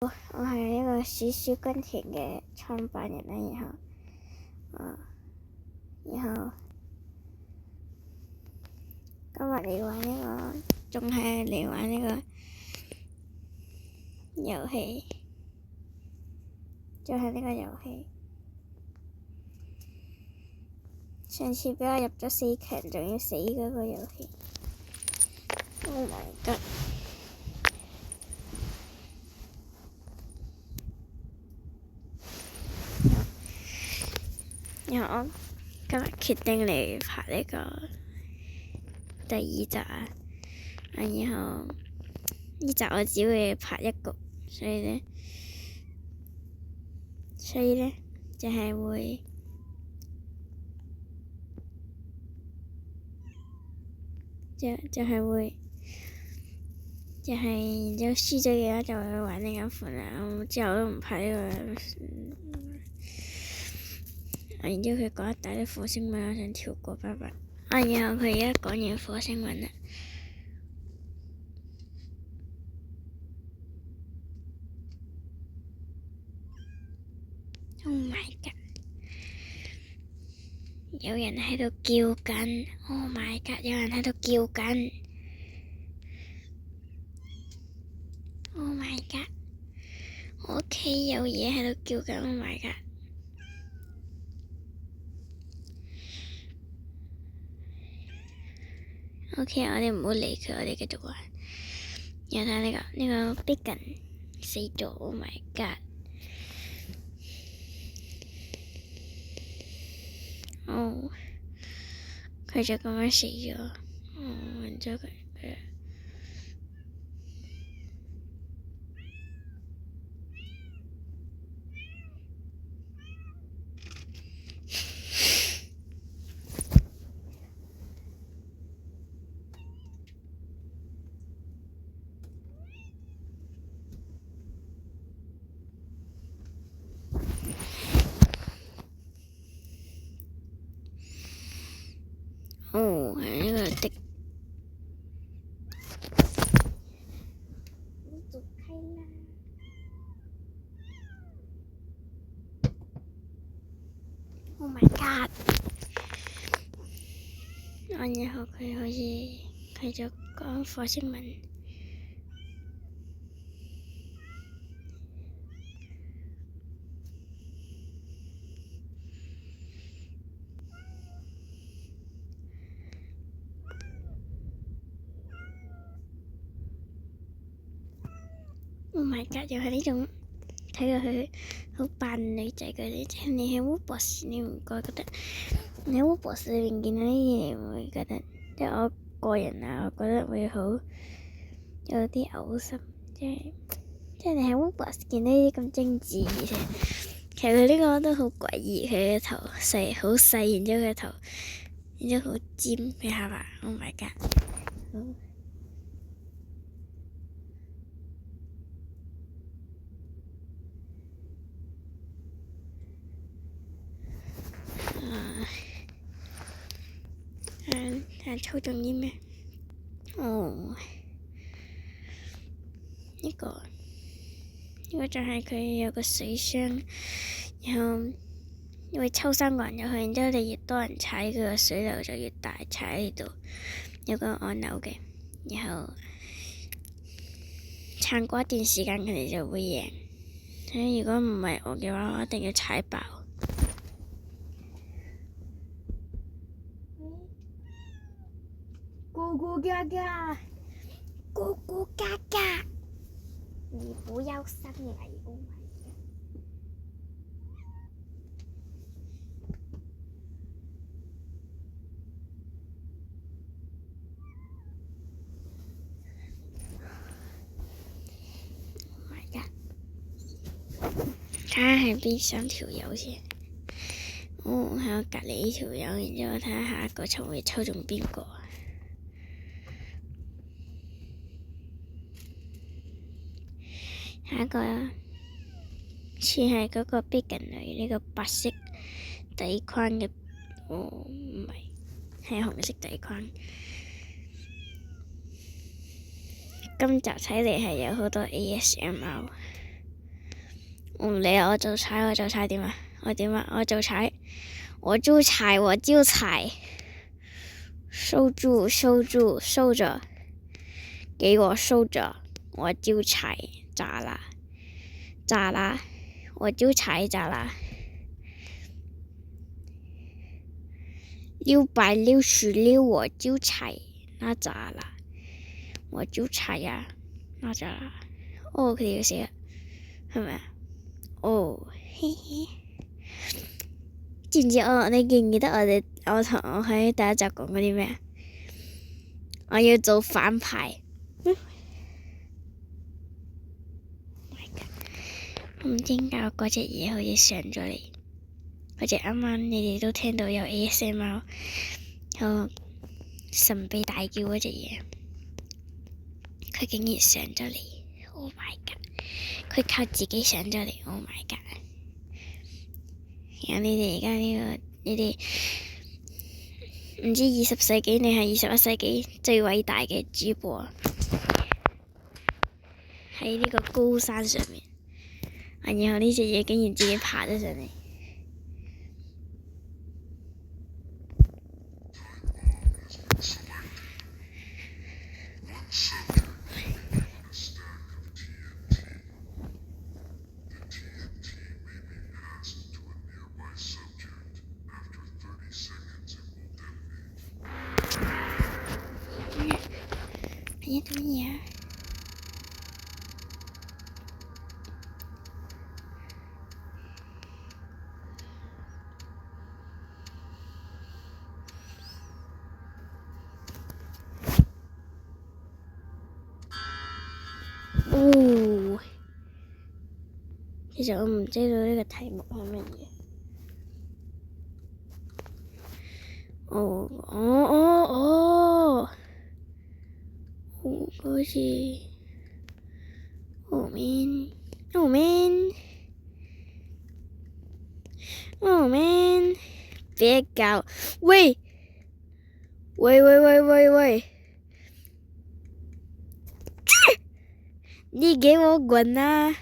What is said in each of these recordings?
我係呢個小小軍團嘅創辦人啦，然後今日嚟玩呢個，仲係嚟玩呢個遊戲，就係呢個遊戲。上次俾我入咗4強，仲要死嗰個遊戲。Oh my god！然後我今日決定嚟拍呢個第2集啊，然後呢集我只會拍1局，所以呢就係會然之後輸咗嘅話就會玩另一款啦。之後都唔拍呢個，然之後佢講一大堆火星文，我想跳過拜拜。然後佢而家講完火星文啦。Oh my god！ 有人喺度叫緊。Oh my god！ 有人喺度叫緊。Oh my god！ 我屋企有嘢喺度叫緊。Oh my god！OK， 我哋唔好理佢，我哋繼續玩。然後睇呢個 Bacon 死咗。Oh my god！ 佢就咁樣死咗。然之後佢係呢個的。Oh my god！ 然後佢好似繼續講火星文。Oh my god！ 又係呢種睇落去好扮女仔嗰啲，即係你喺烏博士，你唔覺得？你喺烏博士裏面見到呢啲，你唔會覺得？即係我個人啊，我覺得會好有啲嘔心，即係你喺烏博士見到呢啲咁精緻，而且其實佢呢個都好詭異，佢嘅頭細好細，然之後佢頭，然之後好尖嘅下巴。Oh my god！睇抽中啲咩？呢個就係佢有個水箱，然後因為抽3個人入去，然之後你越多人踩，佢個水流就越大，踩喺度有個按鈕嘅，然後撐過一段時間佢哋就會贏。所以如果唔係我嘅話，我一定要踩爆。咕咕嘎嘎，咕咕嘎嘎，你不要上來！Oh my god！ Oh my god！ 睇下係邊3條友先。喺我隔離呢條友，然之後睇下下一個抽會抽中邊個。下一個似係嗰個 Bacon 女，呢個白色底框嘅，唔係紅色底框。今集睇嚟係有好多 ASMR。我唔理啊，我做柴點啊？我點啊？我做柴，我招柴，我招柴，收住，收着，給我收着，我招柴，咋啦，我招柴咋啦？666我招柴，那咋啦？我招柴呀，那咋啦？哦，佢哋要死啦，係咪啊？哦，嘿嘿。知唔知你記唔記得我同我喺第一集講嗰啲咩啊？我要做反派。唔知點解嗰隻嘢好似上咗嚟，嗰隻啱啱你哋都聽到有 ASMR，有神秘大叫嗰隻嘢，佢竟然上咗嚟 ！Oh my god！ 佢靠自己上咗嚟 ！Oh my god！ 然後你哋而家你哋唔知20世紀定係21世紀最偉大嘅主播喺呢個高山上面。然後呢隻嘢竟然自己爬咗上嚟，係做乜嘢啊？哦，其實我唔知道呢個題目係乜嘢。好似Oh man，別搞！喂！你給我滾啊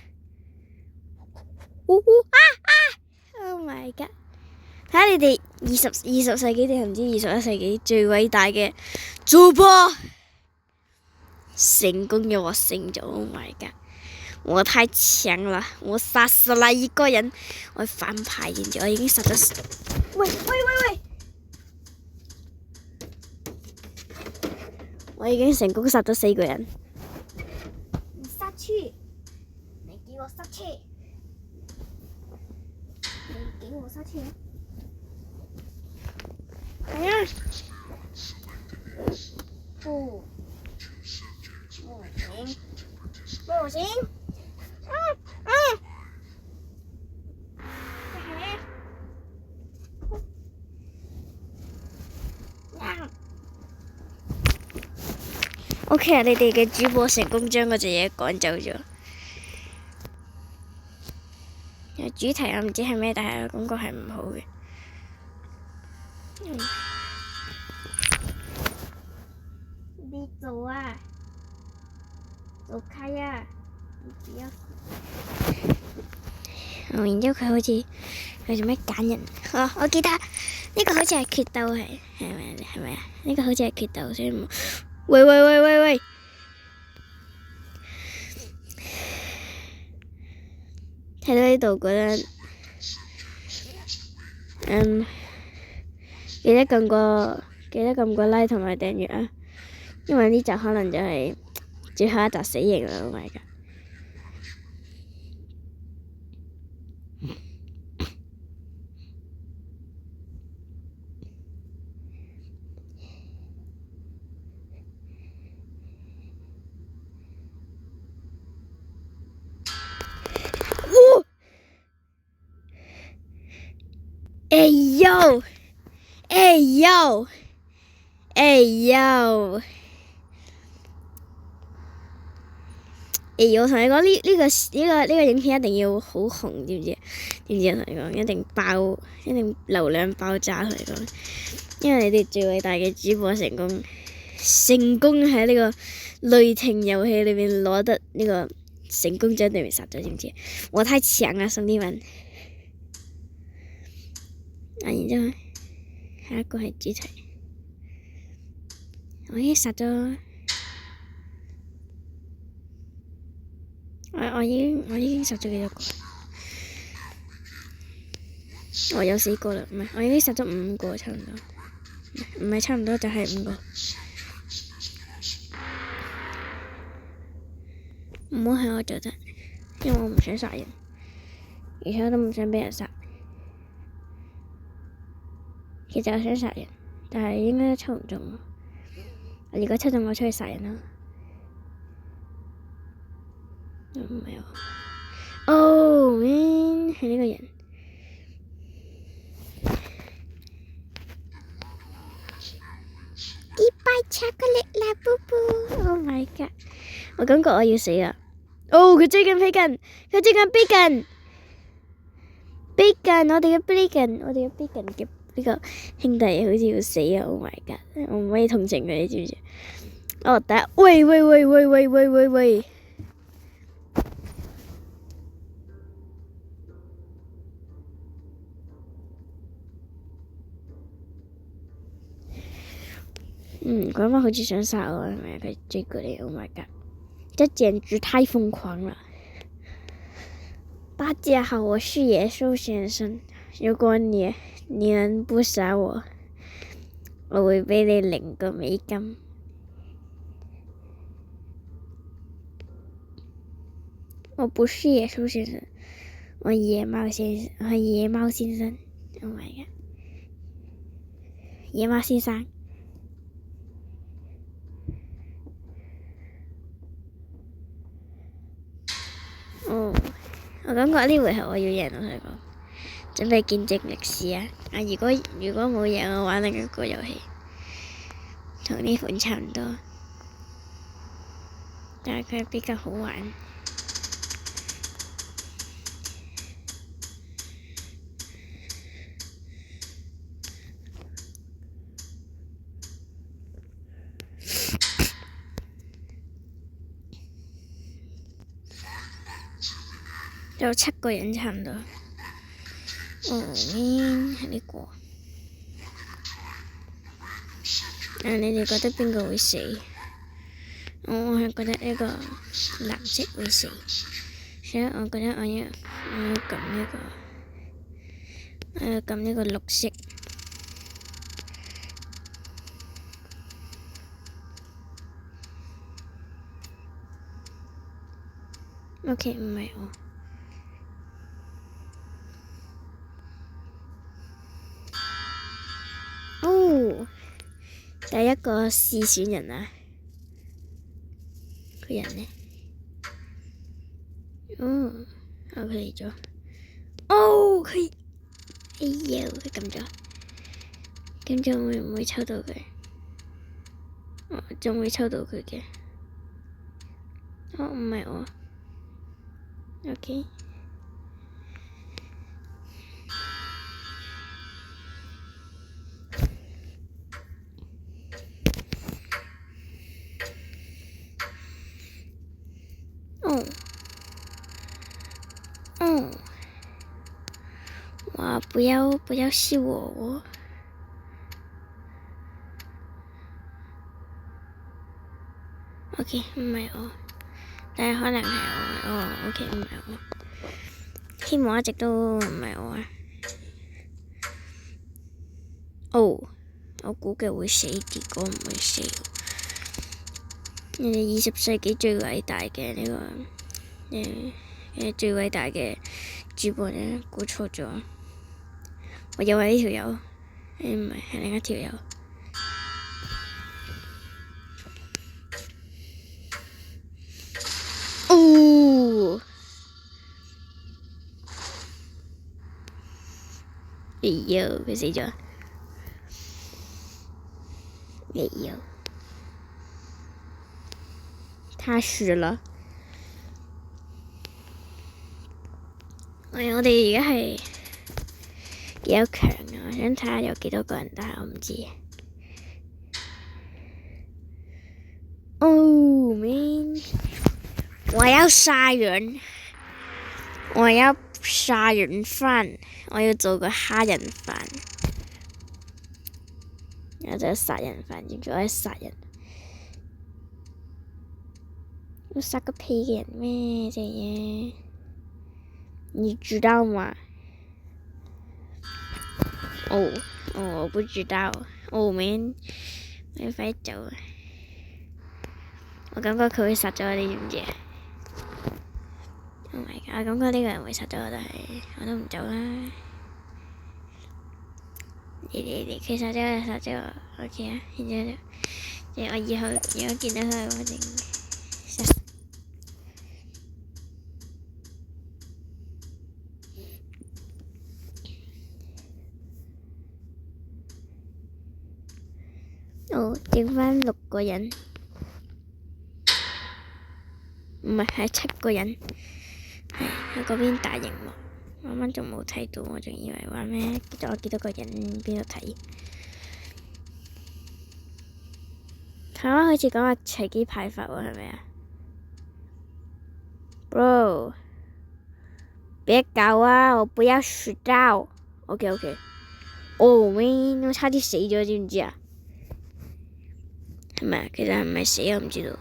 ！Oh my god！睇下你哋20世紀定係唔知21世紀最偉大嘅主播成功嘅獲勝咗 ！Oh my god！我太強了，我殺死了一個人，我反派，然之後我已經殺咗。喂！我已經成功殺咗4個人。你殺去！你給我殺去！你給我殺去！哎呀！不行！OK， 你哋嘅主播成功將嗰隻嘢趕走咗。主題我唔知係咩，但係感覺係唔好嘅。你做啊！走開啊！你不要。然之後佢好似做咩揀人？我記得呢個好似係決鬥係咪啊？呢個好似係決鬥，所以唔。喂！睇到呢度覺得，記得撳個 like 同埋訂閱啊！因為呢集可能就係最後一集死刑啦！Oh my god！我同你講呢個影片一定要好紅，知唔知？我同你講一定流量爆炸，同你講，因為你哋最偉大嘅主播成功喺呢個雷霆遊戲裏面攞得呢個成功將對面殺咗，知唔知？我太強啦，兄弟們。然之後下一個係主題，我已經殺咗，我已經殺咗幾多個？我有4個啦，唔係，我已經殺咗5個，差唔多，唔係差唔多就係5個。唔好係我做得，因為我唔想殺人，而且我都唔想俾人殺。其實我想殺人，但係應該抽唔中。如果抽中，我出去殺人啦。唔係我。Oh man，係呢個人。200巧克力啦，布布。Oh my god！ 我感覺我要死啦。哦，佢追緊飛緊，佢追緊Bacon。Bacon，我哋嘅Bacon嘅呢個兄弟好似要死啊 ！Oh my god！ 我唔可以同情佢，你知唔知？哦，第一，喂！嗰班好似想殺我，係咪？佢追過嚟 ，Oh my god！ 這簡直太瘋狂了！大家好，我是野獸先生。如果你能不殺我，我會俾你0個美金。我不是野獸先生，我野貓先生，我係野貓先生。Oh my god！ 野貓先生。我感覺呢回合我要贏，我同你講，準備見證歷史啊！如果冇贏，我玩另一個遊戲，同呢款差唔多，但係佢比較好玩。有7個人差唔多。係呢個。你哋覺得邊個會死？我係覺得呢個藍色會死，所以我覺得我要撳呢個綠色。OK， 唔係我。第一個試選人啊，佢人呢？佢嚟咗。佢，佢撳咗，會唔會抽到佢？仲會抽到佢嘅。唔係我。OK。哇！不要是我。OK， 唔係我，但係可能係我。OK， 唔係我。希望一直都唔係我啊。我估計會死，結果唔會死。你哋20世紀最偉大嘅呢個最偉大嘅主播呢，估錯咗。我又係呢條友，唔係，係另一條友。佢死咗。他死了。我哋而家係幾多強啊？我想睇下有幾多個人，但係我唔知。man！要殺人，我要殺人犯，我要做個蝦仁飯。我就殺人犯，知唔知？我係殺人。我殺個屁嘅人咩？這嘢，你知道嗎？我不知道。man，我要快走啊！我感覺佢會殺咗我，你知唔知啊？Oh my god！我感覺呢個人會殺咗我，但係我都唔走啦。你佢殺咗我，殺咗我 ，OK 啊？然之後我以後如果見到佢，我定殺死。剩返6個人，唔係7個人，係喺嗰邊大螢幕。我啱啱仲冇睇到，我仲以為話咩？我幾多個人邊度睇？台灣好似講話隨機派發喎，係咪啊 ？Bro，別搞啊！我不要死到。OK。man，我差啲死咗，知唔知啊？係咪啊？其實係咪死我唔知道。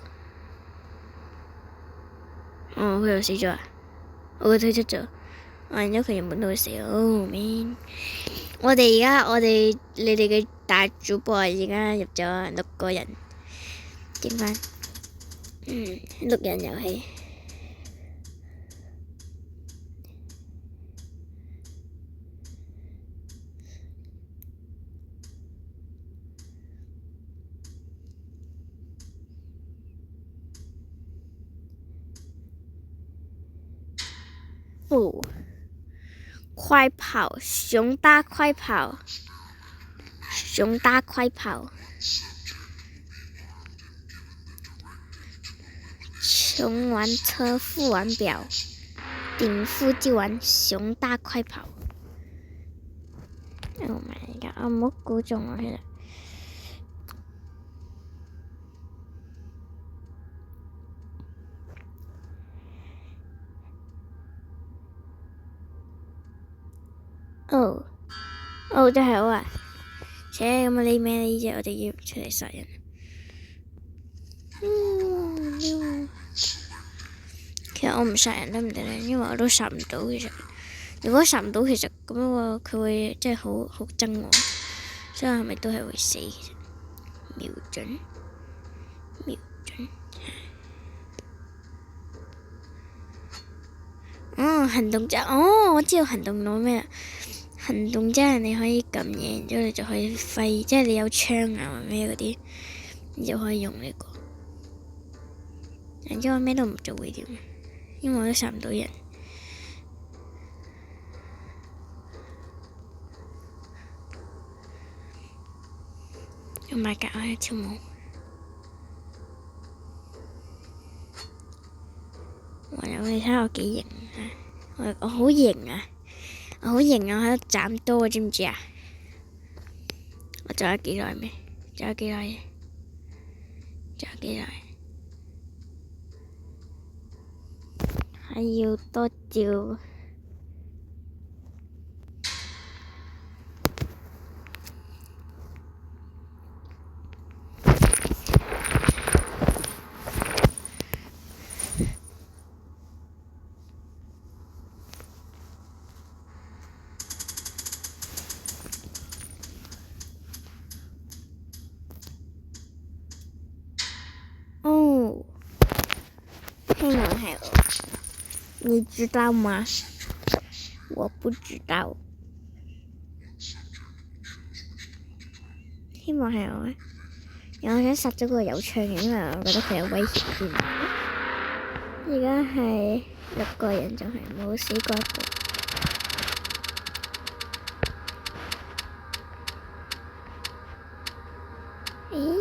佢又死咗啊！我佢退出咗。然之後佢原本都會死man，你哋嘅大主播而家入咗6個人，剩返6人遊戲。快跑！熊大快跑！熊大快跑！窮玩車，富玩表，頂富就玩熊大快跑。Oh my god！我冇估中啊，其實。真係好啊！咁你咩呢啫？我哋要出嚟殺人。其實我唔殺人得唔得咧？因為我都殺唔到。其實如果殺唔到，其實咁樣佢會真係好憎我，所以係咪都係會死？其實瞄準。行動啫！我知道行動攞咩啦。行動即係你可以撳嘢，然之後你就可以揮，即係你有槍啊或咩嗰啲，你就可以用呢個。然之後咩都唔做會點？因為我都殺唔到人。Oh my god！我喺跳舞。你睇我幾型啊！我好型啊！我喺度斬刀啊，知唔知啊？我仲有幾耐咩？仲有幾耐？還要多久？希望係我，你知道嗎？我不知道。希望係我，我想殺咗個有槍嘅，因為我覺得佢有威脅啲。而家係6個人，仲係冇死過一個。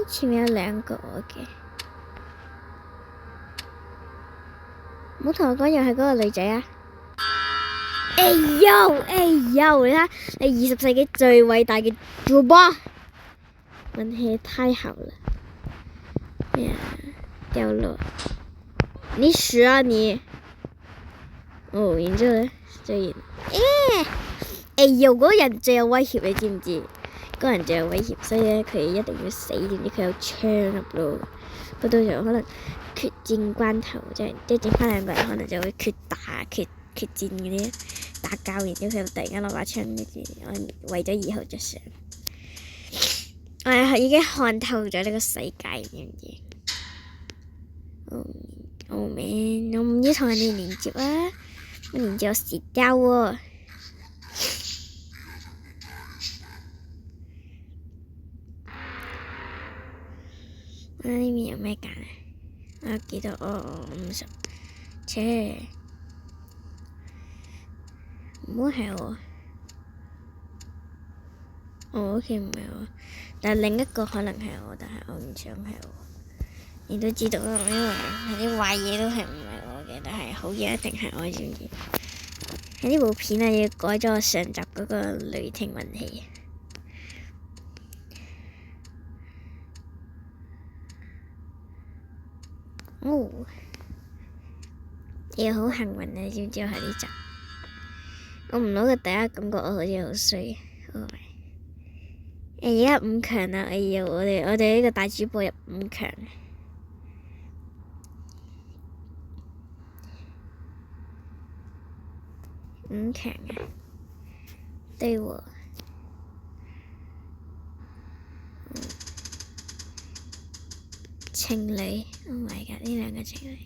前面有2個嘅。唔好同我講又係嗰個女仔啊！你睇你20世紀最偉大嘅主播，運氣太好了。掉落。你死啊你！哦，然之後咧就有嗰人最有威脅，你知唔知？嗰人最有威脅，所以咧佢一定要死，點知佢有槍入咯。不過到時候可能決戰關頭，即係剩翻2個人，可能就會決戰嗰啲打交，然之後佢突然間攞把槍，跟住我為咗以後着想，我已經看透咗呢個世界，知唔知？我唔要同人哋連接啊！我連接我死掉喎！呢邊有咩揀啊？我記得50，切，唔好係我。OK 唔係我，但係另一個可能係我，但係我唔想係我。你都知道啦，因為啲壞嘢都係唔係我嘅，但係好嘢一定係我，知唔知？喺呢部片啊，要改咗上集嗰個雷霆運氣。你好幸運啊！知唔知我喺呢集？我唔攞個第一感覺，我好似好衰。而家5強啦！我哋呢個大主播入5強。5強啊！對喎。情侶 ，Oh my god！呢2個情侶。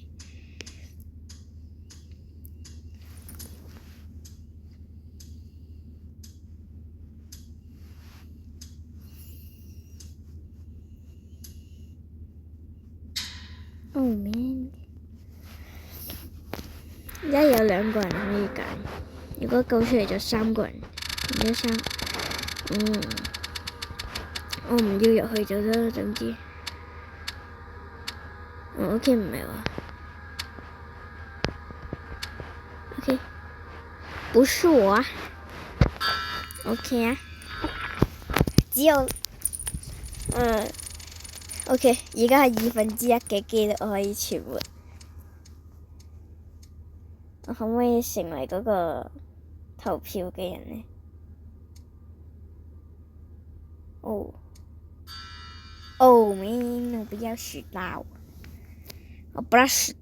Oh man！而家有2個人可以揀，如果救出嚟就3個人，然之後我唔要入去就得，總之。OK 唔係話 ，OK，不是我 ，OK 啊，只有OK， 而家係1/2嘅機率我可以存活，我可唔可以成為嗰個投票嘅人呢？man， 我不要死掉，我不要死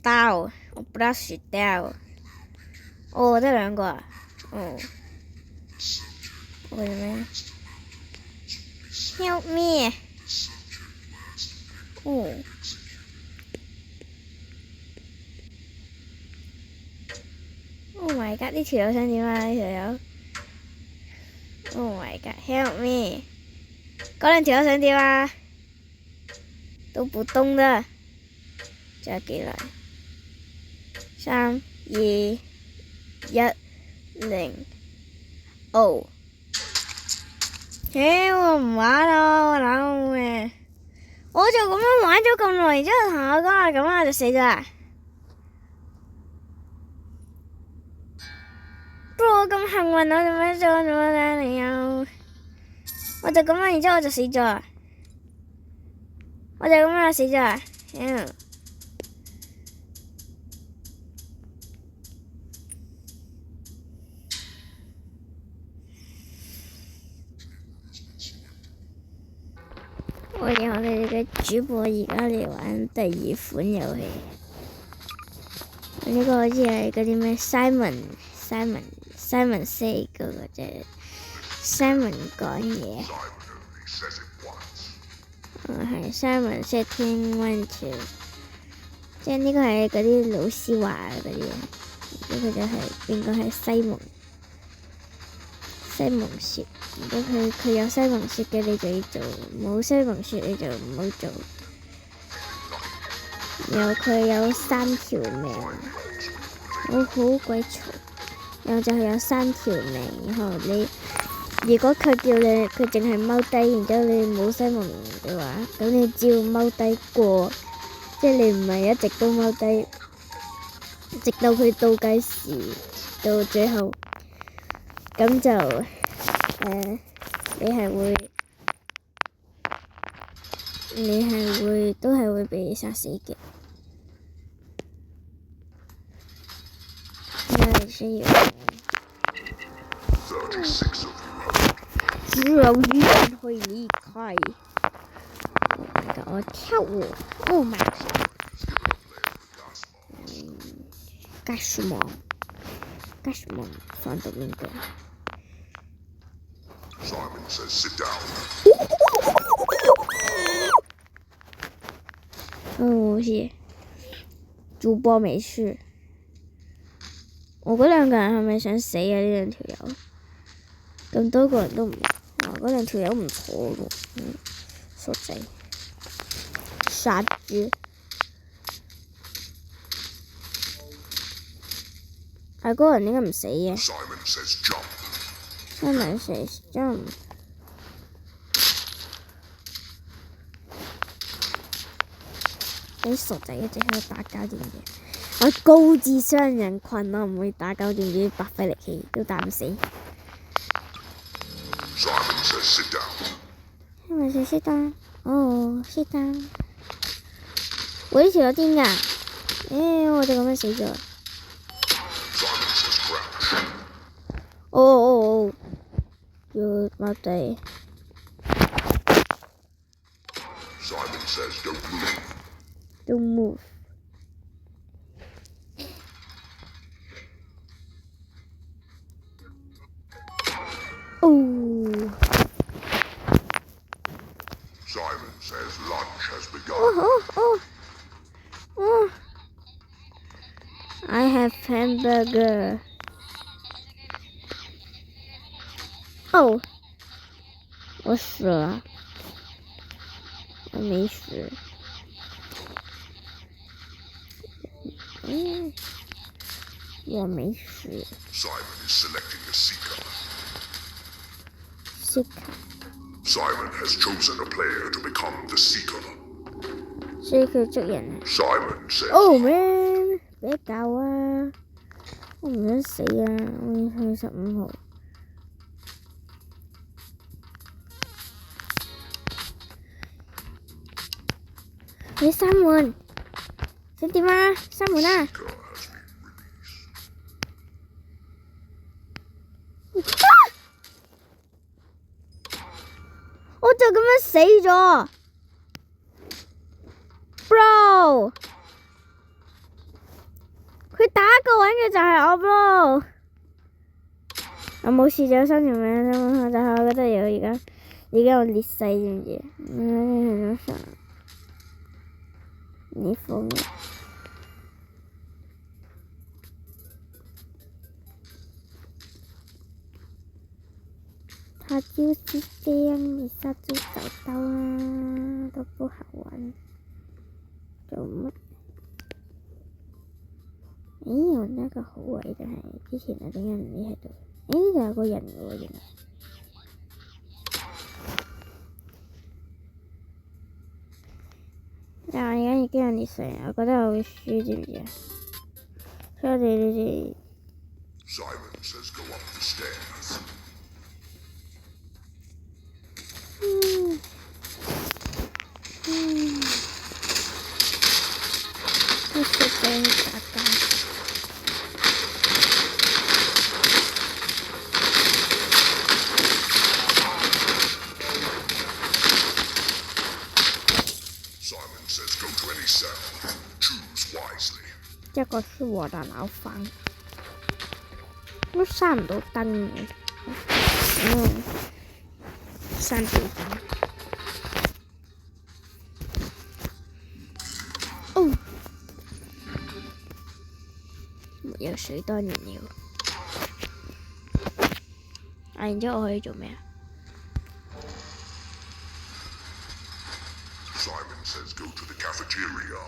掉，得2個啊，為咩 ？Help me！ Oh my god！ 呢條友想點啊？呢條友 ！Oh my god！Help me！ 嗰2條友想點啊？都不動的，仲有幾耐？3、2、1、0。我唔玩啦，我諗咩？我就咁樣玩咗咁耐，然之後同我講話咁我就死咗啦。不過我咁幸運，我做咩啫？你又，我就咁樣，然之後我就死咗。我就咁樣死咗。我哋嘅主播而家嚟玩第2款遊戲。呢個好似係嗰啲咩 Simon say 嗰個啫 ，Simon 講嘢。係 Simon say 聽 1 2，即係呢個係嗰啲老師話嗰啲嘢。呢個就係邊個係西蒙說，如果佢有西蒙說嘅，你就要做；冇西蒙說你就唔好做。然後佢有3條命，我好鬼嘈。然後就係有3條命，然後如果佢叫你，佢淨係踎低，然之後你冇西蒙嘅話，咁你只要踎低過，即係你唔係一直都踎低，直到佢倒計時到最後，咁就你係會都係會被殺死嘅。還是要。只有一人可以離開。我跳舞。Oh my god！ 幹什麼？幹什麼？放到那個。Simon says sit down. 哦，是。主播沒事。我嗰兩個人係咪想死啊？呢兩條友咁多個人都唔，嗰兩條友唔錯喎，傻仔，殺豬。嗰個人點解唔死嘅 Simon says jump. Simon says jump。啲傻仔一直喺度打交點嘅。我高智商人群，我唔會打交點啲白費力氣都打唔死。Simon says sit down. Simon says sit down。哦，sit down。我呢條有癲㗎，我就咁樣死咗。Simon says crouch. 哦，要踎低。Simon says don't move. Don't move。哦。Simon says lunch has begun. Oh. I have hamburger. Oh. 我死了。我沒死。我沒死。Simon is selecting a seeker. Seeker。Simon has chosen a player to become the seeker. Seeker 捉人啊 Simon says！Oh man，別搞啊！我唔想死啊！我要去15號。你閂門，想點啊？閂門啊！ seeker has been released. 我就咁樣死咗 ，bro！ 佢打個揾嘅就係我 bro。我冇事咗3條命啫，但係我覺得而家我裂勢知唔知？你瘋了！他就是這樣，你殺豬手刀啊，都不好玩。做乜？我那個好位就係之前啊，點解唔匿喺度？呢度有個人嘅喎，原來。但係我而家已經有裂勢，我覺得我會輸，知唔知啊？所以我哋呢啲。Simon says go up the stairs. 我實在打交。Simon says go to any cell. Choose wisely. 這個是我的牢房，都閂唔到燈嘅。閂住燈。哦，沒有水多年了。然之後我可以做咩啊？ Simon says go to the cafeteria.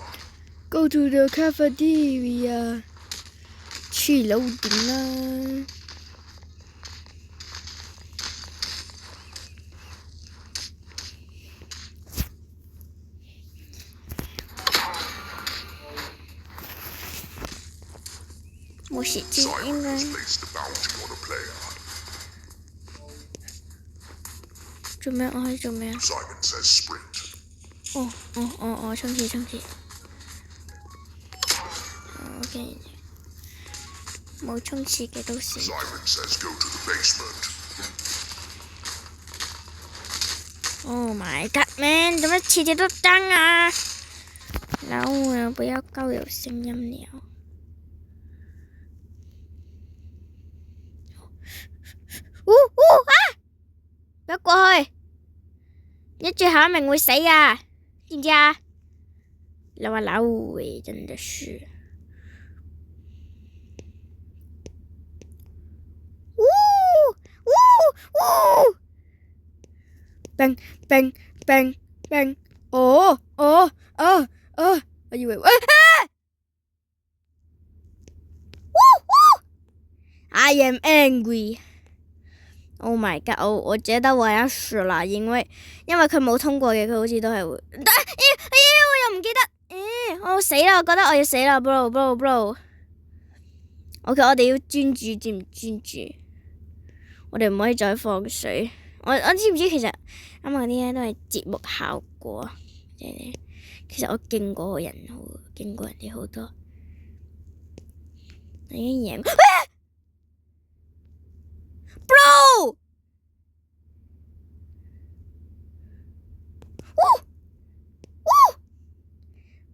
Go to the cafeteria， 去樓頂啦。我寫字應 Simon 該 has placed a bounty on a player. 做咩？我可以做咩啊？ Simon says sprint. 充氣。OK。冇衝刺嘅都死。 Simon says go to the basement. Oh my god man！怎麼次次都爭啊？然後我不要高有聲音了。不要過去！你最後一名會死啊！知唔知啊？老啊老喂，真的是。bang bang bang bang！ 哦，我以為I am angry。Oh my god！我覺得我要死啦，因為佢冇通過嘅，佢好似都係會。我又唔記得，我死啦！我覺得我要死啦 ，bro。OK， 我哋要專注，知唔專注？我哋唔可以再放水。我知唔知其實啱啱嗰啲咧都係節目效果，其實我勁過人哋好多。我已經贏。Bro！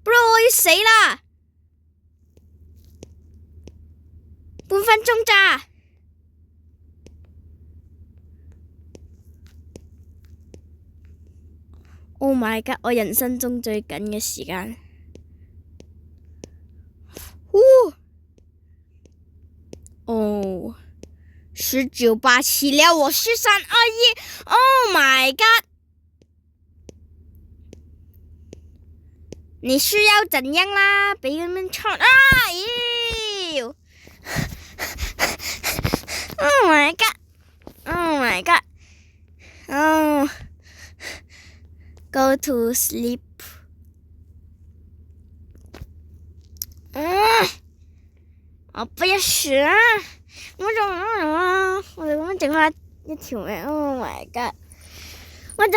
Bro， 我要死啦！半分鐘咋？ Oh my god！ 我人生中最緊嘅時間。哦，1987了，我1321。Oh my god！ 你是要怎樣啦？俾佢們唱啊！妖 ！Oh my god！Oh my god！Oh。Go to sleep。我不要死啊！我哋咁樣剩翻一條命。Oh my god！ 我呢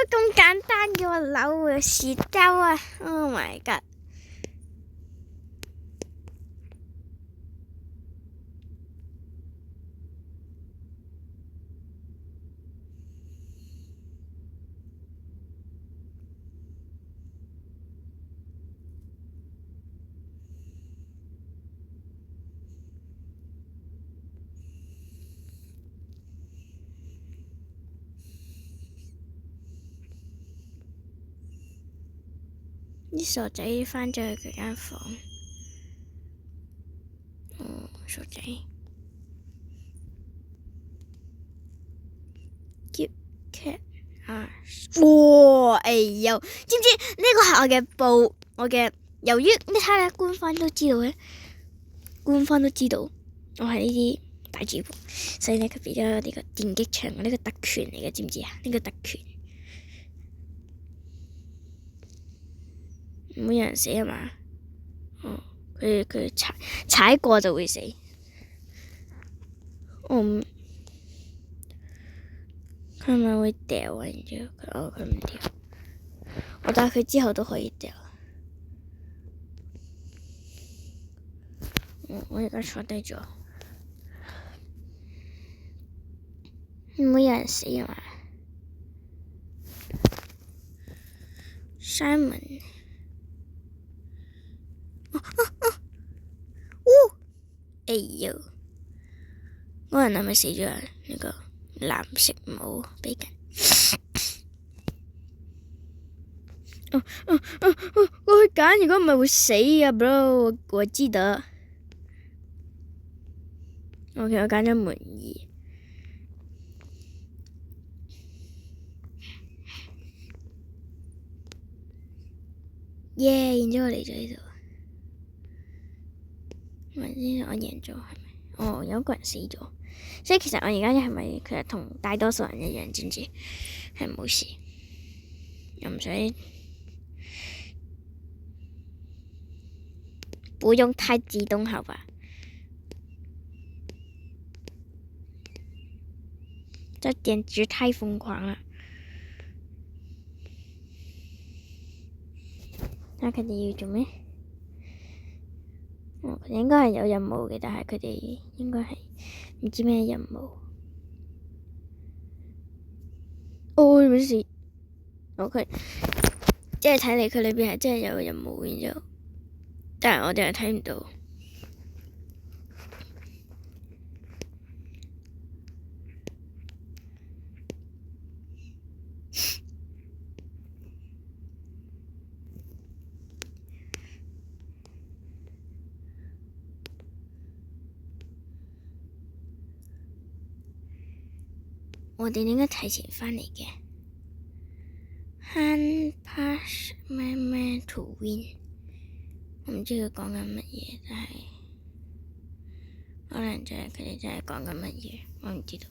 個咁簡單嘅我扭會死掉啊 ！Oh my god！ 啲傻仔返咗去佢間房。傻仔。Keep cat ass。哇！哎呦，知唔知呢個係我嘅報？由於你睇下官方都知道嘅，官方都知道我係呢啲大主播，所以呢佢俾咗呢個電擊場呢個特權嚟嘅，知唔知啊？呢個特權。唔會有人死啊嘛？佢踩過就會死。佢係咪會掉啊？然之後佢唔掉，我打佢之後都可以掉。我而家坐低咗，唔會有人死啊嘛 ？Simon。哎呦，嗰個人係咪死咗啊？呢個藍色帽俾緊。我去揀，如果唔係會死啊 ，bro！ 我知得。OK， 我揀咗門2。耶！然之後我嚟咗呢度。我贏咗係咪？有個人死咗，所以其實我而家係咪其實同大多數人一樣，知唔知？係冇事，又唔使不用太激動，好吧？這簡直太瘋狂了！那佢哋要做咩？佢哋應該係有任務嘅，但係佢哋應該係唔知咩任務。哦，冇事。佢即係睇嚟佢裏邊係真係有任務，然之後，但係我哋係睇唔到。我哋應該提前返嚟嘅。Hand pass 咩 to win， 我唔知佢講緊乜嘢，但係可能就係佢哋真係講緊乜嘢，我唔知道。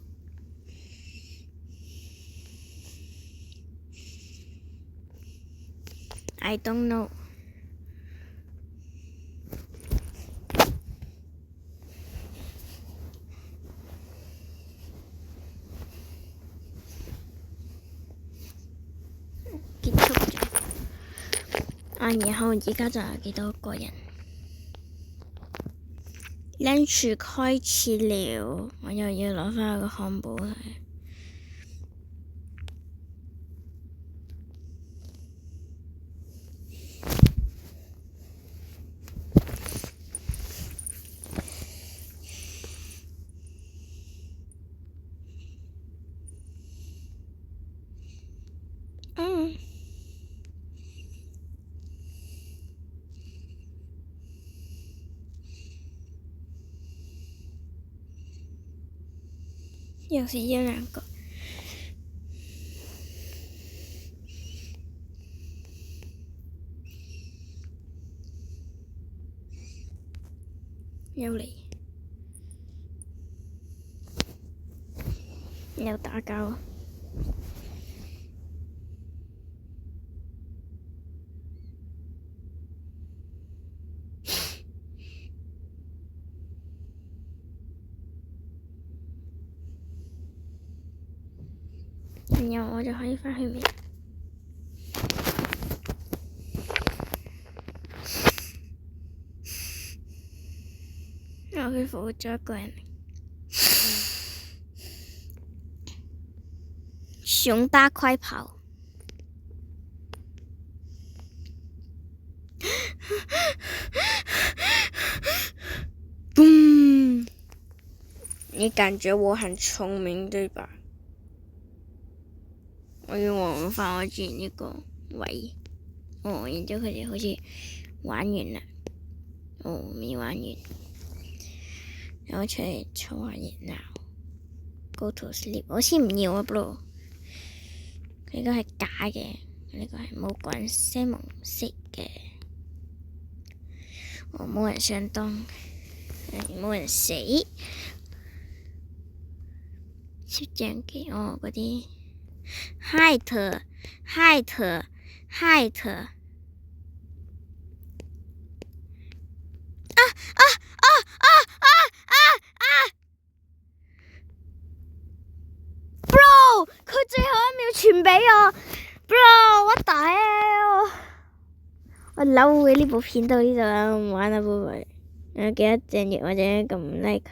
I don't know。結束咗。然後而家就有幾多個人？lunch 開始了，我又要攞返個漢堡嚟。又是一兩個。又嚟，又打交。然後我就可以返去未？我佢復活咗一個人。熊大快跑！boom！ 你感覺我很聰明對吧？我要往返我之前呢個位。然之後佢哋好似玩完啦。未玩完。我出嚟坐下熱鬧。Go to sleep。我先唔要啊 bro。佢呢個係假嘅，呢個係冇關聲模式嘅。冇人上當，冇人死。攝像機嗰啲 height。Bro， 佢最後一秒傳俾我 ，Bro，what the hell？ 我嬲嘅呢部片到呢度啦，唔玩啦，拜拜。記得訂閱或者撳 like。